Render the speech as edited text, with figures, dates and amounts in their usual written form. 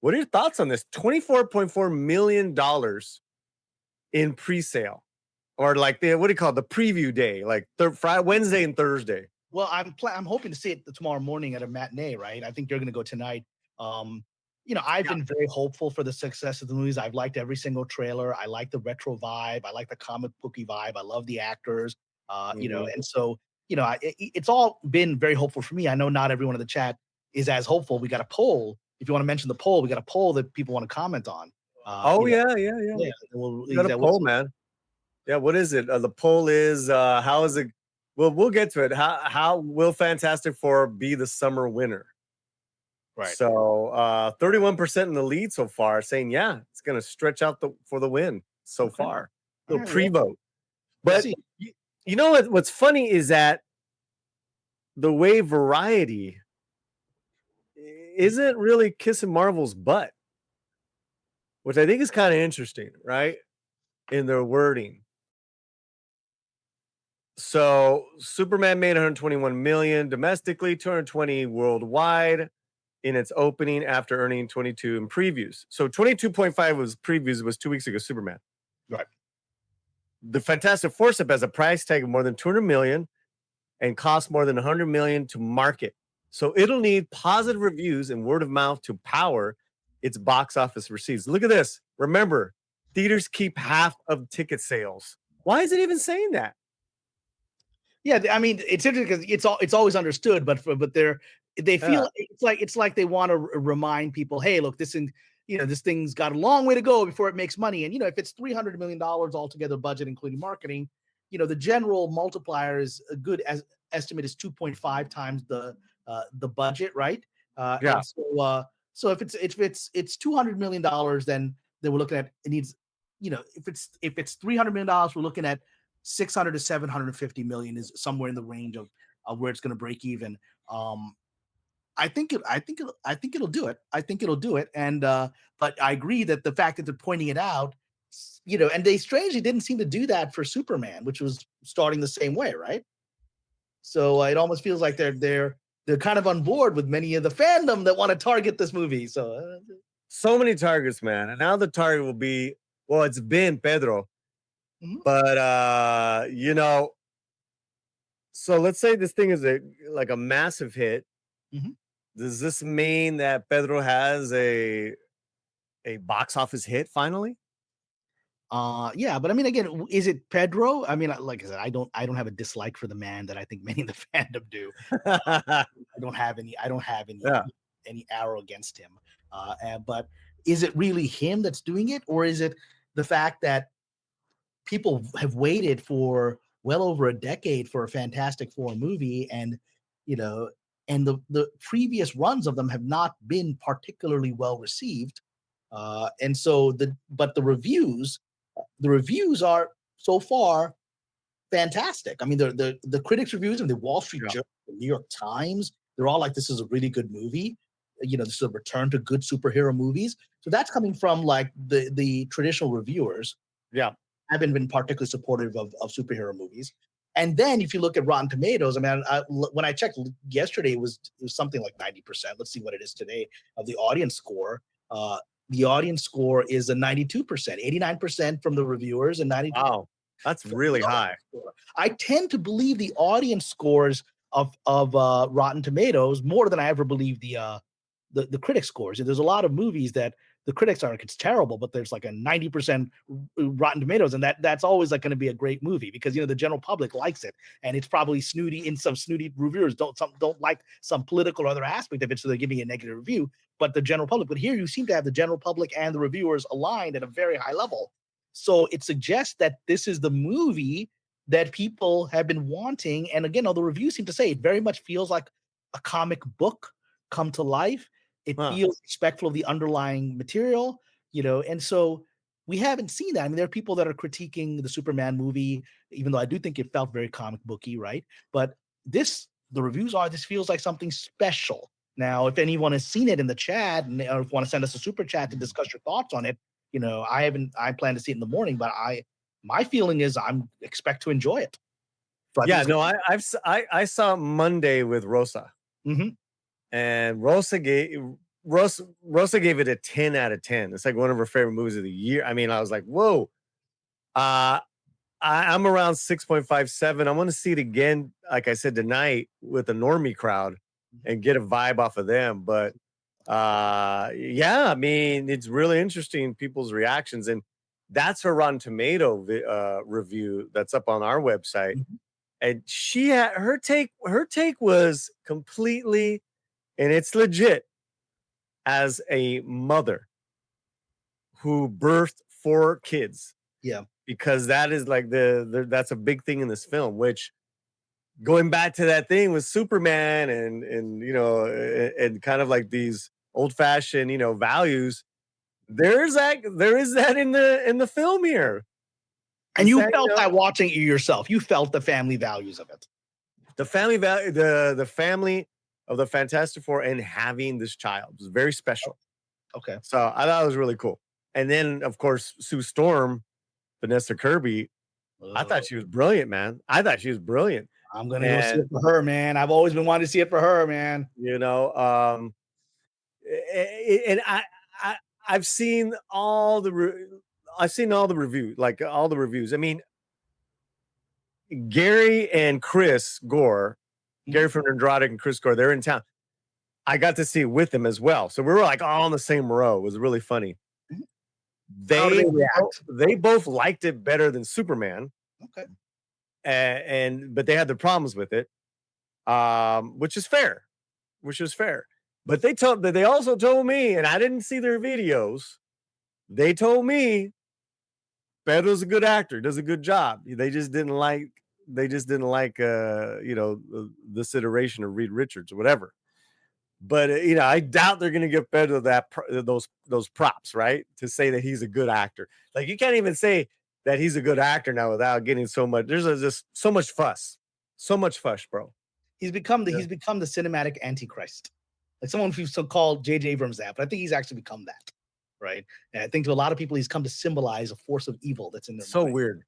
What are your thoughts on this? $24.4 million in pre-sale, or like what do you call it? The preview day, like Friday, Wednesday, and Thursday. Well, I'm hoping to see it tomorrow morning at a matinee, right? I think you're going to go tonight. I've been very hopeful for the success of the movies. I've liked every single trailer. I like the retro vibe. I like the comic booky vibe. I love the actors. And so it's all been very hopeful for me. I know not everyone in the chat is as hopeful. We got a poll. If you want to mention the poll, we got a poll that people want to comment on. Yeah. We'll got a poll, man. Yeah, what is it? The poll is how is it? Well, we'll get to it. How will Fantastic Four be the summer winner? Right. So 31% in the lead so far, saying it's going to stretch out for the win so far. The pre-vote. But you know what's funny is that the way Variety isn't really kissing Marvel's butt, which I think is kind of interesting, right? In their wording. So Superman made 121 million domestically, 220 worldwide in its opening after earning 22 in previews. So 22.5 was previews, was 2 weeks ago, Superman. Right. The Fantastic Four has a price tag of more than 200 million and costs more than 100 million to market. So it'll need positive reviews and word of mouth to power its box office receipts. Look at this. Remember, theaters keep half of ticket sales. Why is it even saying that? Yeah, I mean, it's interesting because it's always understood, but they feel it's like they want to remind people, hey, look, this thing's got a long way to go before it makes money. And if it's $300 million altogether budget, including marketing, the general multiplier is a good estimate is 2.5 times the budget, right? Yeah. And so if it's $200 million, then we're looking at it needs, if it's $300 million, we're looking at 600 to 750 million is somewhere in the range of where it's going to break even. I think it'll do it. I think it'll do it. And but I agree that the fact that they're pointing it out, and they strangely didn't seem to do that for Superman, which was starting the same way, right? So it almost feels like they're kind of on board with many of the fandom that want to target this movie. So many targets, man. And now the target will be, well, it's been Pedro. Mm-hmm. But so let's say this thing is like a massive hit. Mm-hmm. Does this mean that Pedro has a box office hit finally? Yeah, but I mean, again, is it Pedro? I mean, like I said, I don't have a dislike for the man that I think many in the fandom do. I don't have any arrow against him. But is it really him that's doing it, or is it the fact that people have waited for well over a decade for a Fantastic Four movie, and the previous runs of them have not been particularly well received, and so the reviews are so far fantastic. I mean, the critics' reviews and the Wall Street Journal, the New York Times, they're all like, this is a really good movie. This is a return to good superhero movies. So that's coming from like the traditional reviewers. Yeah. Haven't been particularly supportive of superhero movies. And then if you look at Rotten Tomatoes, I mean, when I checked yesterday, it was something like 90%. Let's see what it is today of the audience score. The audience score is a 92%, 89% from the reviewers and 92%. Wow, that's really high. I tend to believe the audience scores of Rotten Tomatoes more than I ever believe the critic scores. There's a lot of movies that the critics are like, it's terrible, but there's like a 90% Rotten Tomatoes, and that's always like going to be a great movie because the general public likes it, and it's probably snooty. And some snooty reviewers don't like some political or other aspect of it, so they're giving a negative review. But the general public, but here you seem to have the general public and the reviewers aligned at a very high level. So it suggests that this is the movie that people have been wanting. And again, all the reviews seem to say it very much feels like a comic book come to life. It feels respectful of the underlying material, and so we haven't seen that. I mean, there are people that are critiquing the Superman movie, even though I do think it felt very comic booky, right? But the reviews are, this feels like something special. Now, if anyone has seen it in the chat and or if you want to send us a super chat to discuss your thoughts on it, I plan to see it in the morning, but my feeling is I'm expect to enjoy it. So I saw Monday with Rosa. Mm-hmm. And Rosa Rosa gave it a 10 out of 10. It's like one of her favorite movies of the year. I mean, I was like, whoa. I'm around 6.57. I want to see it again, like I said, tonight with a normie crowd and get a vibe off of them. But yeah, I mean, it's really interesting people's reactions, and that's her Rotten Tomato review that's up on our website. Mhm. And she had her take was completely, and it's legit, as a mother who birthed 4 kids, Yeah. because that is like that's a big thing in this film, which, going back to that thing with Superman and you know, and kind of like these old-fashioned, you know, values, there is that in the film here. And you You felt know, that watching it yourself. You felt the family values of it. the family value, the family of the Fantastic Four, and having this child was very special. Okay. So I thought it was really cool. And then, of course, Sue Storm, Vanessa Kirby, I thought she was brilliant, man. I thought she was brilliant. I'm gonna go see And it for her, man. I've always been wanting to see it for her, man. you know, and I I've seen all the reviews, like all the reviews. I mean, Gary and Chris Gore, Gary from Andrade and Chris Gore, they're in town. I got to see it with them as well. So we were like all in the same row. It was really funny. How do they react? They both liked it better than Superman. Okay. But they had their problems with it, which is fair, But they also told me, and I didn't see their videos. They told me Pedro's a good actor, does a good job. They just didn't like you know, this iteration of Reed Richards or whatever. But you know, I doubt they're going to give Pedro those props, right? To say that he's a good actor. Like, you can't even say that he's a good actor now without getting so much. There's just so much fuss, bro. He's become the cinematic antichrist. Like, someone who so called J.J. Abrams that, but I think he's actually become that, right? And I think to a lot of people, he's come to symbolize a force of evil that's in their So mind. weird.